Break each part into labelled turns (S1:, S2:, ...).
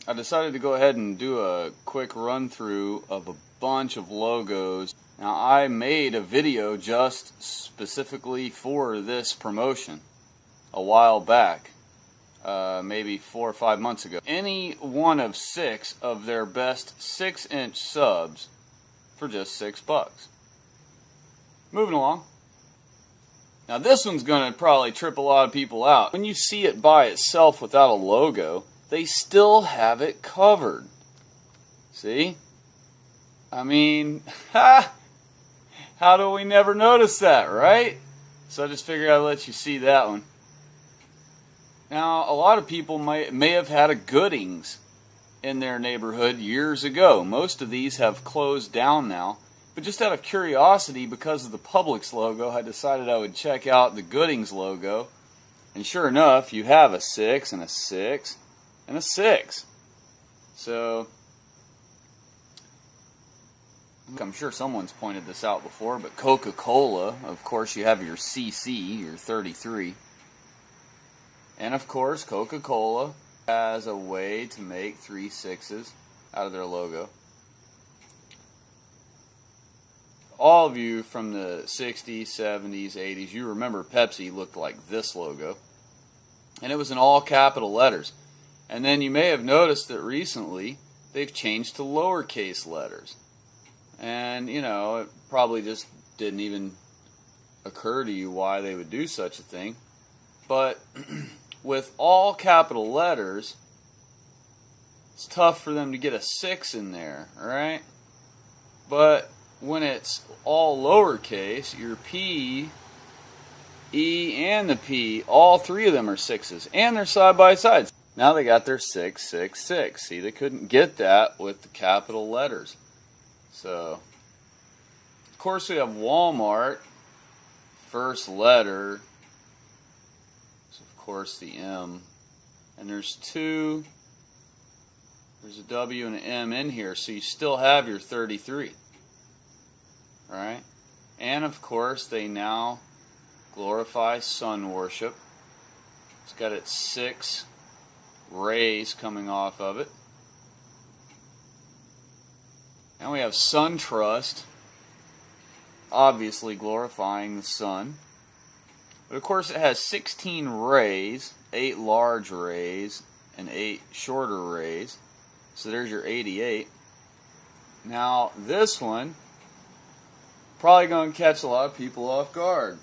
S1: I decided to go ahead and do a quick run through of a bunch of logos. Now, I made a video just specifically for this promotion a while back, maybe 4 or 5 months ago. Any one of 6 of their best 6-inch subs for just $6. Moving along. Now this one's going to probably trip a lot of people out. When you see it by itself without a logo, they still have it covered. See? I mean, how do we never notice that, right? So I just figured I'd let you see that one. Now, a lot of people may have had a Goodings in their neighborhood years ago. Most of these have closed down now. But just out of curiosity, because of the Publix logo, I decided I would check out the Goodings logo. And sure enough, you have a 6 and a 6 and a 6. So, I'm sure someone's pointed this out before, but Coca-Cola, of course, you have your CC, your 33. And of course, Coca-Cola has a way to make 3 6s out of their logo. All of you from the 60s, 70s, 80s, you remember Pepsi looked like this logo. And it was in all capital letters. And then you may have noticed that recently they've changed to lowercase letters. And, you know, it probably just didn't even occur to you why they would do such a thing. But with all capital letters, it's tough for them to get a 6 in there, alright? But when it's all lowercase, your P, E, and the P, all 3 of them are 6s. And they're side by side. Now they got their 666. See, they couldn't get that with the capital letters. So, of course we have Walmart, first letter, so of course the M. And there's 2, there's a W and an M in here, so you still have your 33. Right? And of course they now glorify sun worship. It's got its 6 rays coming off of it. And we have SunTrust, obviously glorifying the sun. But of course it has 16 rays, 8 large rays and 8 shorter rays. So there's your 88. Now this one, probably going to catch a lot of people off guard.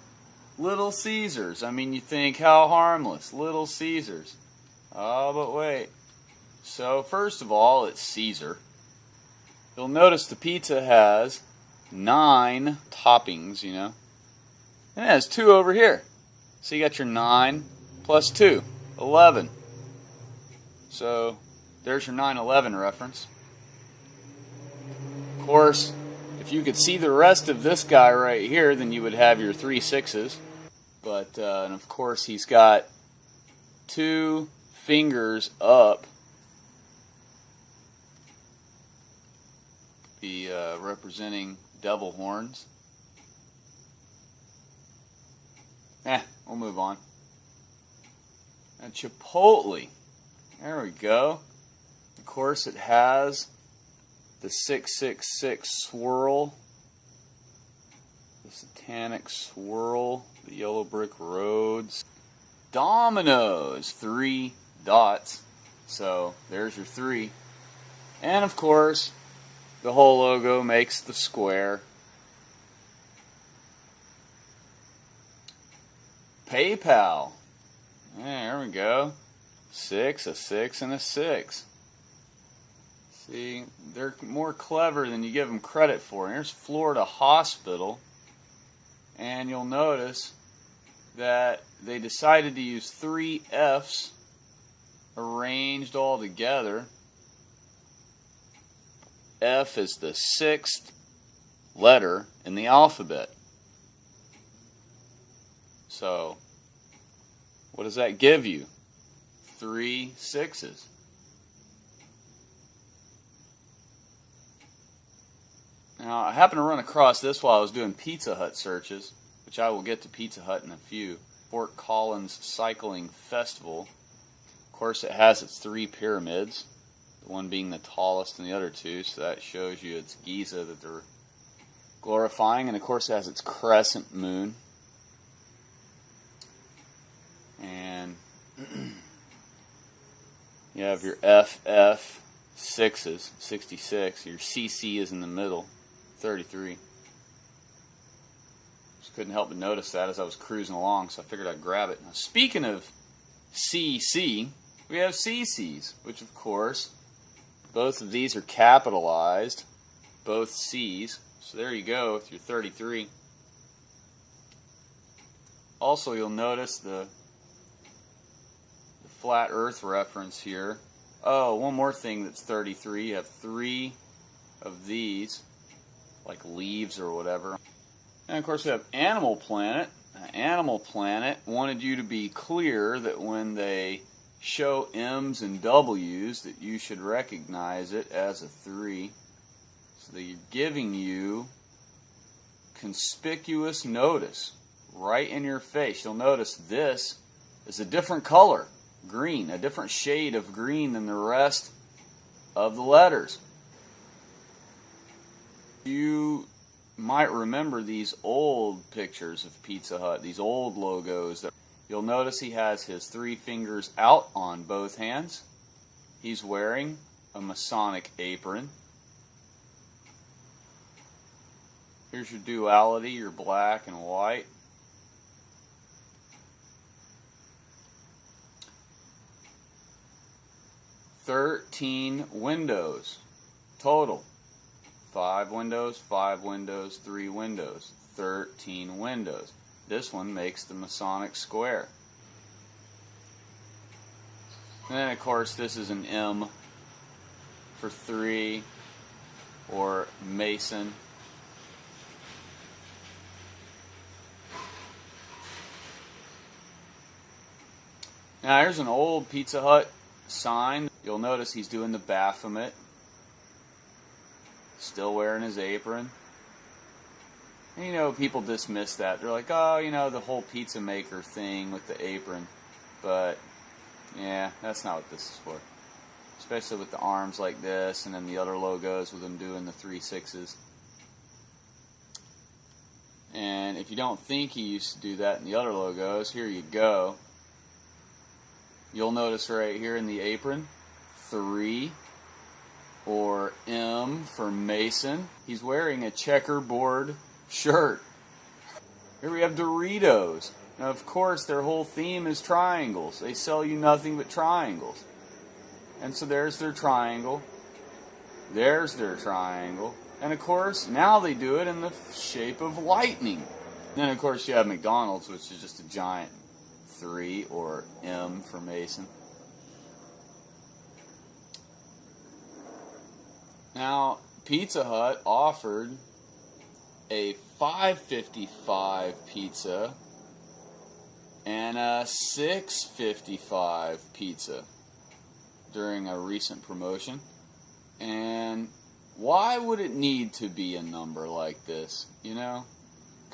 S1: Little Caesars. I mean, you think, how harmless. Little Caesars. Oh, but wait. So, first of all, it's Caesar. You'll notice the pizza has 9 toppings, you know. And it has 2 over here. So you got your 9 plus 2. 11. So, there's your 9/11 reference. Of course, if you could see the rest of this guy right here, then you would have your 3 6s. But, and of course, he's got 2 fingers up. Be representing devil horns. We'll move on. And Chipotle. There we go. Of course, it has the 666 swirl, the satanic swirl, the yellow brick roads. Dominoes, 3 dots. So there's your 3. And of course, the whole logo makes the square. PayPal. There we go. 6, a 6, and a 6. See, they're more clever than you give them credit for. And here's Florida Hospital. And you'll notice that they decided to use 3 F's arranged all together. F is the 6th letter in the alphabet. So, what does that give you? 3 6s. Now, I happened to run across this while I was doing Pizza Hut searches, which I will get to Pizza Hut in a few. Fort Collins Cycling Festival. Of course, it has its 3 pyramids. the one being the tallest than the other two, so that shows you it's Giza that they're glorifying. And of course it has its crescent moon. And you have your FF6s, 66. Your CC is in the middle, 33. Just couldn't help but notice that as I was cruising along, so I figured I'd grab it. Now, speaking of CC, we have CCs, which of course, both of these are capitalized, both C's. So there you go with your 33. Also, you'll notice the flat earth reference here. Oh, one more thing that's 33. You have 3 of these, like leaves or whatever. And of course we have Animal Planet. Animal Planet wanted you to be clear that when they show M's and W's that you should recognize it as a 3. So they're giving you conspicuous notice right in your face. You'll notice this is a different color. Green, a different shade of green than the rest of the letters. You might remember these old pictures of Pizza Hut, these old logos. You'll notice he has his 3 fingers out on both hands. He's wearing a Masonic apron. Here's your duality, your black and white. "13 windows total. 5 windows, 5 windows, 3 windows. 13 windows. This one makes the Masonic square. And then of course this is an M for 3, or Mason. Now here's an old Pizza Hut sign. You'll notice he's doing the Baphomet. Still wearing his apron. And, you know, people dismiss that. They're like, oh, you know, the whole pizza maker thing with the apron. But, yeah, that's not what this is for. Especially with the arms like this, and then the other logos with them doing the 3 6s. And if you don't think he used to do that in the other logos, here you go. You'll notice right here in the apron, 3, or M for Mason. He's wearing a checkerboard shirt. Here we have Doritos. Now, of course, their whole theme is triangles. They sell you nothing but triangles. And so there's their triangle. There's their triangle. And, of course, now they do it in the shape of lightning. And then, of course, you have McDonald's, which is just a giant 3, or M for Mason. Now, Pizza Hut offered a $5.55 pizza and a $6.55 pizza during a recent promotion. And why would it need to be a number like this, you know?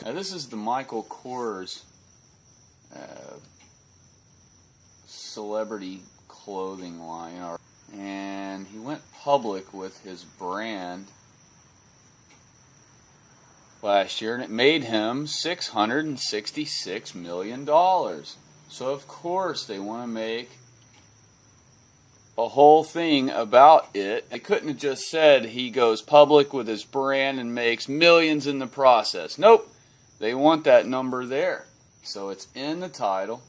S1: Now, this is the Michael Kors celebrity clothing line, and he went public with his brand last year, and it made him $666 million. So of course they want to make a whole thing about it. They couldn't have just said he goes public with his brand and makes millions in the process. Nope, they want that number there. So it's in the title.